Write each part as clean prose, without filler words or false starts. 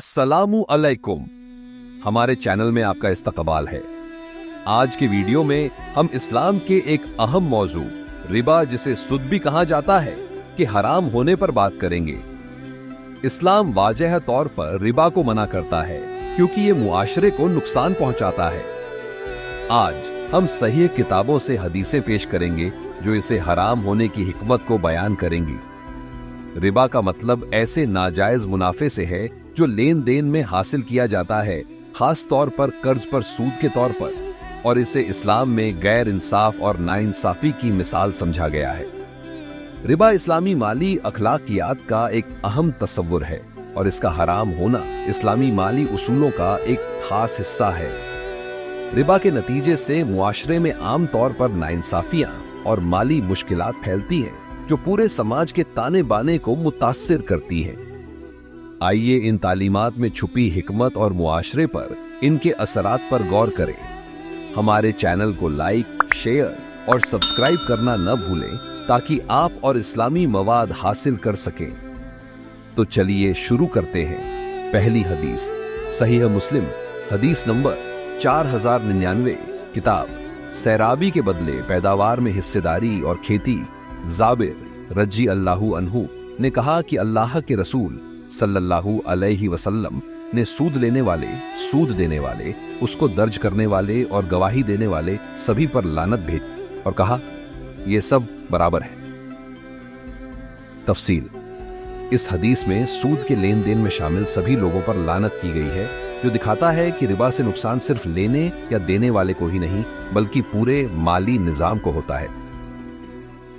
अस्सलामु अलैकुम। हमारे चैनल में आपका इस्तकबाल है। आज के वीडियो में हम इस्लाम के एक अहम मौजू रिबा, जिसे सुद भी कहा जाता है, कि हराम होने पर बात करेंगे। इस्लाम वाज़ेह तौर पर रिबा को मना करता है क्योंकि ये मुआशरे को नुकसान पहुंचाता है। आज हम सही किताबों से हदीसें पेश करेंगे जो इसे हराम होने की हिकमत को बयान करेंगी। रिबा का मतलब ऐसे नाजायज मुनाफे से है जो लेन देन में हासिल किया जाता है, खास तौर पर कर्ज पर सूद के तौर पर, और इसे इस्लाम में गैर इंसाफ और नाइंसाफी की मिसाल समझा गया है। रिबा इस्लामी माली अखलाकियात का एक अहम तस्वुर है और इसका हराम होना इस्लामी माली उसूलों का एक खास हिस्सा है। रिबा के नतीजे से मुआशरे में आम तौर पर नाइंसाफियां और माली मुश्किलात फैलती हैं जो पूरे समाज के ताने बाने को मुतासिर करती हैं। आइए इन तालीमात में छुपी हिकमत और मुआशरे पर इनके असरात पर गौर करें। हमारे चैनल को लाइक, शेयर और सब्सक्राइब करना न भूलें ताकि आप और इस्लामी मवाद हासिल कर सकें। तो चलिए शुरू करते हैं। पहली हदीस, सहीह मुस्लिम हदीस नंबर 4099, किताब सैराबी के बदले पैदावार में हिस्सेदारी और खेती, जाबिर रजी अल्लाहु अन्हु ने कहा कि अल्लाह के रसूल सल्लल्लाहु अलैहि वसल्लम ने सूद लेने वाले, सूद देने वाले, उसको दर्ज करने वाले और गवाही देने वाले सभी पर लानत भेज और कहा, ये सब बराबर है। तफसील, इस हदीस में सूद के लेन देन में शामिल सभी लोगों पर लानत की गई है, जो दिखाता है कि रिबा से नुकसान सिर्फ लेने या देने वाले को ही नहीं बल्कि पूरे माली निजाम को होता है।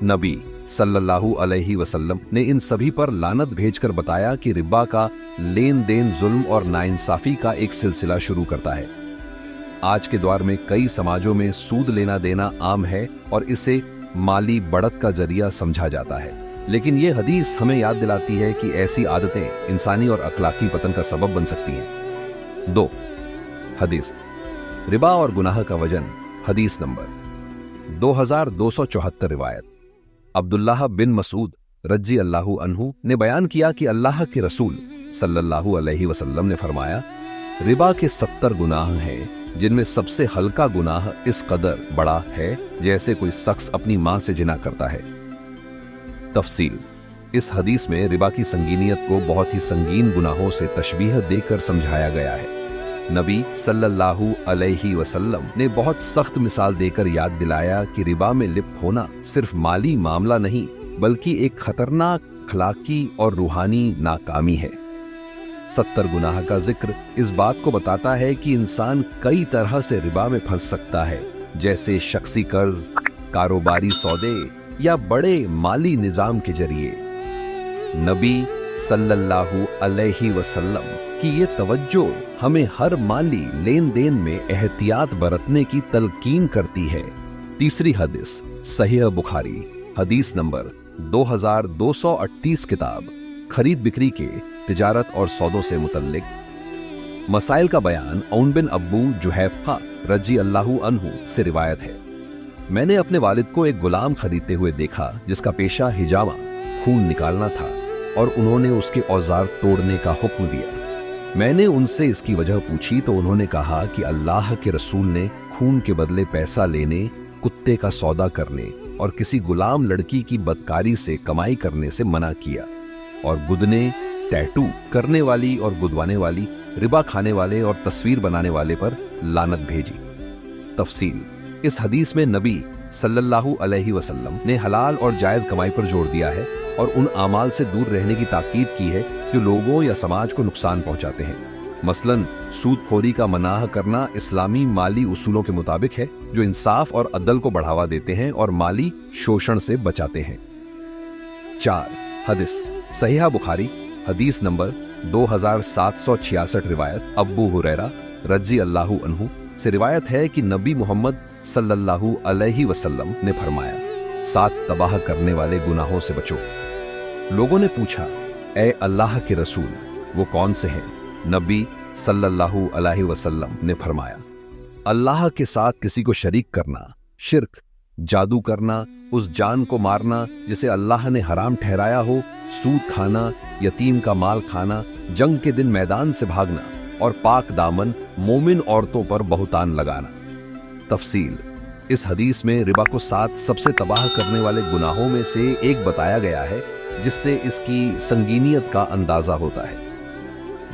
नबी सल्लल्लाहु अलैहि वसल्लम ने इन सभी पर लानत भेजकर बताया कि रिबा का लेन देन जुल्म और नाइंसाफी का एक सिलसिला शुरू करता है। आज के दौर में कई समाजों में सूद लेना देना आम है और इसे माली बढ़त का जरिया समझा जाता है, लेकिन ये हदीस हमें याद दिलाती है कि ऐसी आदतें इंसानी और अखलाकी पतन का सबब बन सकती हैं। 2 हदीस, रिबा और गुनाह का वजन। हदीस नंबर 2274, रिवायत अब्दुल्लाह बिन मसूद रजी अल्लाहु अन्हु ने बयान किया कि अल्लाह के रसूल सल्लल्लाहु अलैहि वसल्लम ने फरमाया, रिबा के 70 गुनाह हैं जिनमें सबसे हल्का गुनाह इस कदर बड़ा है जैसे कोई शख्स अपनी मां से जिना करता है। तफसील, इस हदीस में रिबा की संगीनियत को बहुत ही संगीन गुनाहों से तशबीह देकर समझाया गया है। नबी सल्लल्लाहु अलैहि वसल्लम ने बहुत सख्त मिसाल देकर याद दिलाया कि रिबा में लिप्त होना सिर्फ माली मामला नहीं बल्कि एक खतरनाक अखलाकी और रूहानी नाकामी है। 70 गुनाह का जिक्र इस बात को बताता है कि इंसान कई तरह से रिबा में फंस सकता है, जैसे शख्सी कर्ज, कारोबारी सौदे या बड़े माली निजाम के जरिए। नबी सल्लल्लाहु अलैहि वसल्लम की ये तवज्जो हमें हर माली लेन देन में एहतियात बरतने की तलकीन करती है। तीसरी हदीस, सहीह बुखारी हदीस नंबर 2238, किताब खरीद बिक्री के, तिजारत और सौदों से मुतल्लिक मसाइल का बयान औन बिन अब्बू जुहैफा रजी अल्लाहु अन्हु से रिवायत है। मैंने अपने वालिद को एक गुलाम खरीदते हुए देखा जिसका पेशा हिजामा, खून निकालना था, और उन्होंने उसके औजार तोड़ने का हुक्म दिया। मैंने उनसे इसकी वजह पूछी तो उन्होंने कहा कि अल्लाह के रसूल ने खून के बदले पैसा लेने, कुत्ते का सौदा करने और किसी गुलाम लड़की की बदकारी से कमाई करने से मना किया, और गुदने, टैटू करने वाली और गुदवाने वाली, रिबा खाने वाले और तस्वीर बनाने वाले पर लानत भेजी। तफसील, इस हदीस में नबी सल्लल्लाहु अलैहि वसल्लम ने हलाल और जायज कमाई पर जोर दिया है और उन आमाल से दूर रहने की ताकीद की है जो लोगों या समाज को नुकसान पहुंचाते हैं। मसलन सूदखोरी का मनाह करना इस्लामी माली उसूलों के मुताबिक है जो इंसाफ और अदल को बढ़ावा देते हैं और माली शोषण से बचाते हैं। 4 हदीस, सहीह बुखारी हदीस नंबर 2766, रिवायत अब्बू हुरैरा रजी अल्लाहु अन्हु से रिवायत है कि नबी मोहम्मद सल्लल्लाहु अलैहि वसल्लम ने फरमाया, 7 तबाह करने वाले गुनाहों से बचो। लोगों ने पूछा, ए अल्लाह के रसूल, वो कौन से हैं? नबी सल्लल्लाहु अलैहि वसल्लम ने फरमाया, अल्लाह के साथ किसी को शरीक करना, शिर्क, जादू करना, उस जान को मारना जिसे अल्लाह ने हराम ठहराया हो, सूद खाना, यतीम का माल खाना, जंग के दिन मैदान से भागना और पाक दामन मोमिन औरतों पर बहुतान लगाना। तफसील: इस हदीस में रिबा को 7 सबसे तबाह करने वाले गुनाहों में से एक बताया गया है, जिससे इसकी संगीनियत का अंदाजा होता है।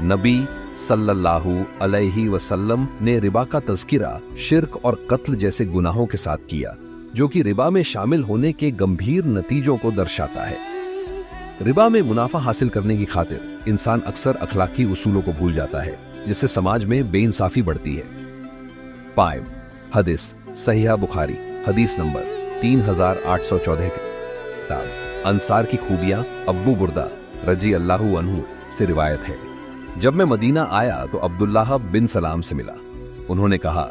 नबी सल्लल्लाहु अलैहि वसल्लम ने रिबा का तज़किरा शिर्क और कत्ल जैसे गुनाहों के साथ किया, जो कि रिबा में शामिल होने के गंभीर नतीजों को दर्शाता है। रिबा में मुनाफा हासिल करने की खातिर इंसान अक्सर अखलाकी उसूलों को भूल जाता है, जिससे समाज में बेइंसाफी बढ़ती है। पाएं हदीस सहीह बुखारी हदीस नंबर 3814 के किताब अंसार की खूबियां अब्बू बुर्दा रजी अल्लाहु अन्हु से रिवायत है। जब मैं मदीना आया तो अब्दुल्लाह बिन सलाम से मिला। उन्होंने कहा,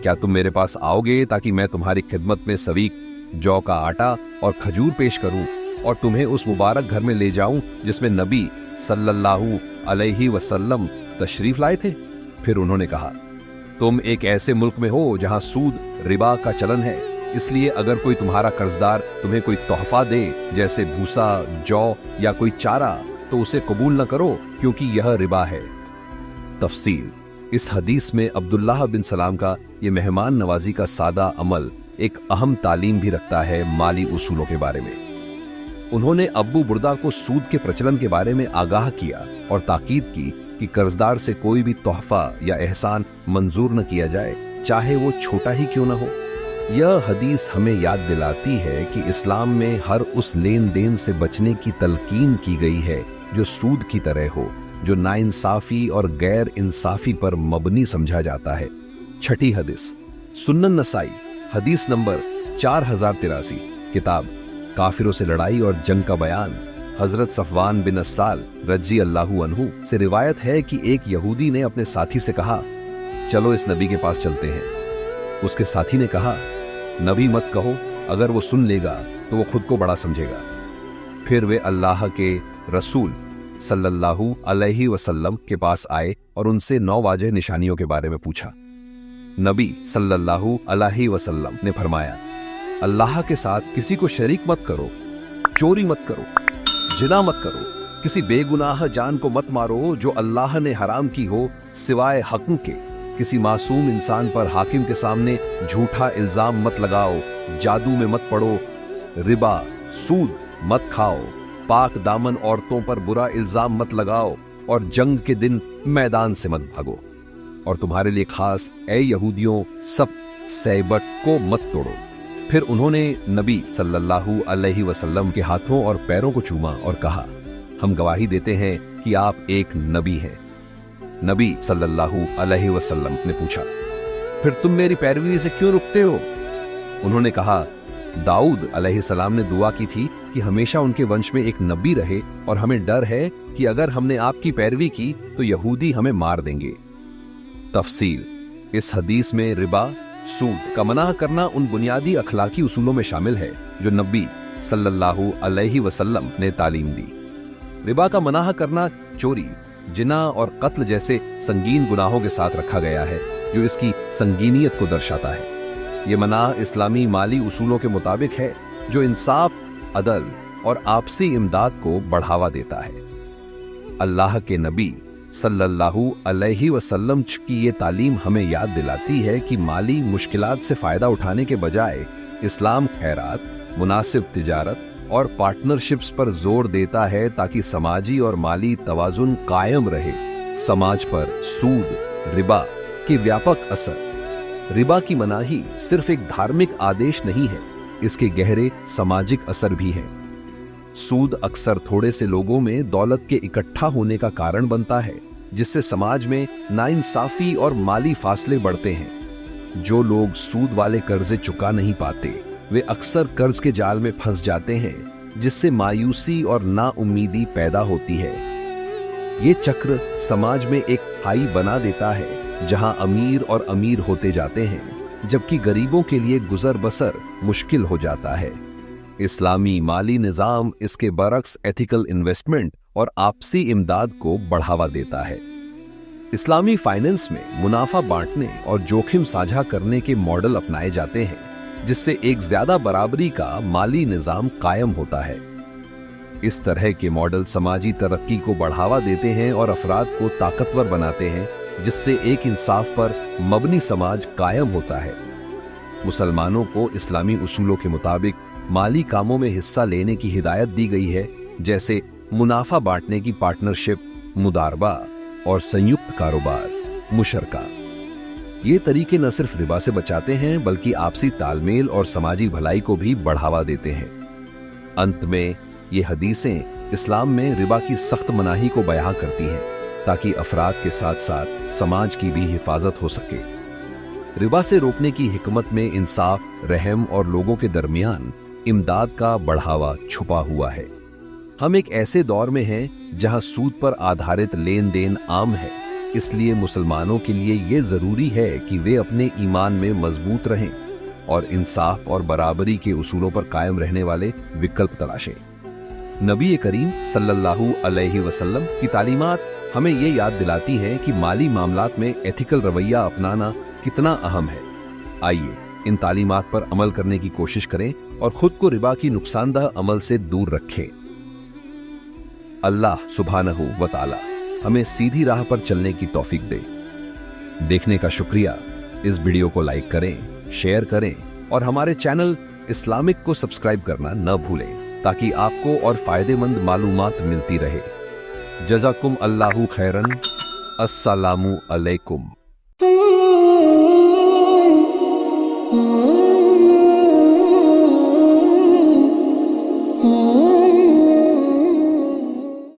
क्या तुम मेरे पास आओगे ताकि मैं तुम्हारी खिदमत में सवीक, जौ का आटा और खजूर पेश करूं और तुम्हें उस मुबारक घर में ले जाऊं जिसमें नबी सल्लल्लाहु अलैहि वसल्लम तशरीफ लाए थे? फिर उन्होंने कहा, तुम एक ऐसे मुल्क में हो जहां सूद रिबा का चलन है, इसलिए अगर कोई तुम्हारा कर्जदार तुम्हें कोई तोहफा दे, जैसे भूसा, जौ या कोई चारा, तो उसे कबूल न करो, क्योंकि यह रिबा है। तफसील: इस हदीस में अब्दुल्लाह बिन सलाम का ये मेहमान नवाजी का सादा अमल एक अहम तालीम भी रखता है माली उसूलों के बारे में। उन्होंने अब्बू बुर्दा को सूद के प्रचलन के बारे में आगाह किया और ताकीद की कि कर्जदार से कोई भी तोहफा या एहसान मंजूर न किया जाए, चाहे वो छोटा ही क्यों न हो। यह हदीस हमें याद दिलाती है कि इस्लाम में हर उस लेन देन से बचने की तलकीन की गई है जो सूद की तरह हो, जो नाइंसाफी और गैर इंसाफी पर मबनी समझा जाता है। छठी हदीस सुन्नन नसाई हदीस नंबर 4083 किताब काफिरों से लड़ाई और जंग का बयान हजरत सफवान बिन अस्साल रजी अल्लाहु अन्हु से रिवायत है कि एक यहूदी ने अपने साथी से कहा, चलो इस नबी के पास चलते हैं। उसके साथी ने कहा, नबी मत कहो, अगर वो सुन लेगा तो वो खुद को बड़ा समझेगा। फिर वे अल्लाह के रसूल सल्लल्लाहु अलैहि वसल्लम के पास आए और उनसे 9 वाज़ेह निशानियों के बारे में पूछा। नबी सल्लल्लाहु अलैहि वसल्लम ने फरमाया, अल्लाह के साथ किसी को शरीक मत करो, चोरी मत करो, जिना मत करो, किसी बेगुनाह जान को मत मारो जो अल्लाह ने हराम की हो सिवाय हक के, किसी मासूम इंसान पर हाकिम के सामने झूठा इल्जाम मत लगाओ, जादू में मत पड़ो, रिबा सूद मत खाओ, पाक दामन औरतों पर बुरा इल्जाम मत लगाओ और जंग के दिन मैदान से मत भागो। और तुम्हारे लिए खास ऐ यहूदियों, सब सैबट को मत तोड़ो। फिर उन्होंने नबी सल्लल्लाहु अलैहि वसल्लम के हाथों और पैरों को चूमा और कहा, हम गवाही देते हैं कि आप एक नबी हैं। नबी सल्लल्लाहु अलैहि वसल्लम ने पूछा, फिर तुम मेरी पैरवी से क्यों रुकते हो? उन्होंने कहा, दाऊद अलैहिस्सलाम ने दुआ की थी कि हमेशा उनके वंश में एक नबी रहे और हमें डर है कि अगर हमने आपकी पैरवी की तो यहूदी हमें मार देंगे। तफसील: इस हदीस में रिबा, सूद का मना करना उन बुनियादी अखलाकी उसूलों में शामिल है जो नबी सल्लल्लाहु अलैहि वसल्लम ने तालीम दी। रिबा का मना करना चोरी, जिना और कत्ल जैसे संगीन गुनाहों के साथ रखा गया है, जो इसकी संगीनियत को दर्शाता है। ये मना इस्लामी माली उसूलों के मुताबिक है जो इंसाफ, अदल और आपसी इमदाद को बढ़ावा देता है। अल्लाह के नबी सल्लल्लाहु अलैहि वसल्लम की ये तालीम हमें याद दिलाती है कि माली मुश्किलात से फायदा उठाने के बजाय इस्लाम खैरात, मुनासिब तिजारत और पार्टनरशिप्स पर जोर देता है ताकि समाजी और माली तवाजुन कायम रहे। समाज पर सूद, रिबा के व्यापक असर। रिबा की मनाही सिर्फ एक धार्मिक आदेश नहीं है, इसके गहरे सामाजिक असर भी हैं। सूद अक्सर थोड़े से लोगों में दौलत के इकट्ठा होने का कारण बनता है, जिससे समाज में नाइंसाफी और माली फासले बढ़ते हैं। जो लोग सूद वाले कर्जे चुका नहीं पाते, वे अक्सर कर्ज के जाल में फंस जाते हैं, जिससे मायूसी और नाउम्मीदी पैदा होती है। ये चक्र समाज में एक खाई बना देता है जहां अमीर और अमीर होते जाते हैं, जबकि गरीबों के लिए गुजर बसर मुश्किल हो जाता है। इस्लामी माली निजाम इसके बरक्स एथिकल इन्वेस्टमेंट और आपसी इमदाद को बढ़ावा देता है। इस्लामी फाइनेंस में मुनाफा बांटने और जोखिम साझा करने के मॉडल अपनाए जाते हैं, जिससे एक ज्यादा बराबरी का माली निजाम कायम होता है। इस तरह के मॉडल समाजी तरक्की को बढ़ावा देते हैं और अफराद को ताकतवर बनाते हैं, जिससे एक इंसाफ पर मबनी समाज कायम होता है। मुसलमानों को इस्लामी उसूलों के मुताबिक माली कामों में हिस्सा लेने की हिदायत दी गई है, जैसे मुनाफा बांटने की पार्टनरशिप, मुदारबा और संयुक्त कारोबार, मुशरका। ये तरीके न सिर्फ रिबा से बचाते हैं बल्कि आपसी तालमेल और समाजी भलाई को भी बढ़ावा देते हैं। अंत में ये हदीसें इस्लाम में रिबा की सख्त मनाही को बयां करती हैं, ताकि अफराद के साथ साथ समाज की भी हिफाजत हो सके। रिबा से रोकने की हिकमत में इंसाफ, रहम और लोगों के दरमियान इमदाद का बढ़ावा छुपा हुआ है। हम एक ऐसे दौर में हैं जहां सूद पर आधारित लेन देन आम है, इसलिए मुसलमानों के लिए ये जरूरी है कि वे अपने ईमान में मजबूत रहें और इंसाफ और बराबरी के उसूलों पर कायम रहने वाले विकल्प तलाशें। नबी करीम सल्लल्लाहु अलैहि वसल्लम की तालीमात हमें ये याद दिलाती हैं कि माली मामलात में एथिकल रवैया अपनाना कितना अहम है। आइए इन तालीमात पर अमल करने की कोशिश करें और खुद को रिबा की नुकसानदह अमल से दूर रखें। अल्लाह सुब्हानहू व तआला हमें सीधी राह पर चलने की तौफीक दे। देखने का शुक्रिया। इस वीडियो को लाइक करें, शेयर करें और हमारे चैनल इस्लामिक को सब्सक्राइब करना न भूलें, ताकि आपको और फायदेमंद मालूमात मिलती रहे। जज़ाकुम अल्लाहु खैरन। अस्सलामु अलैकुम।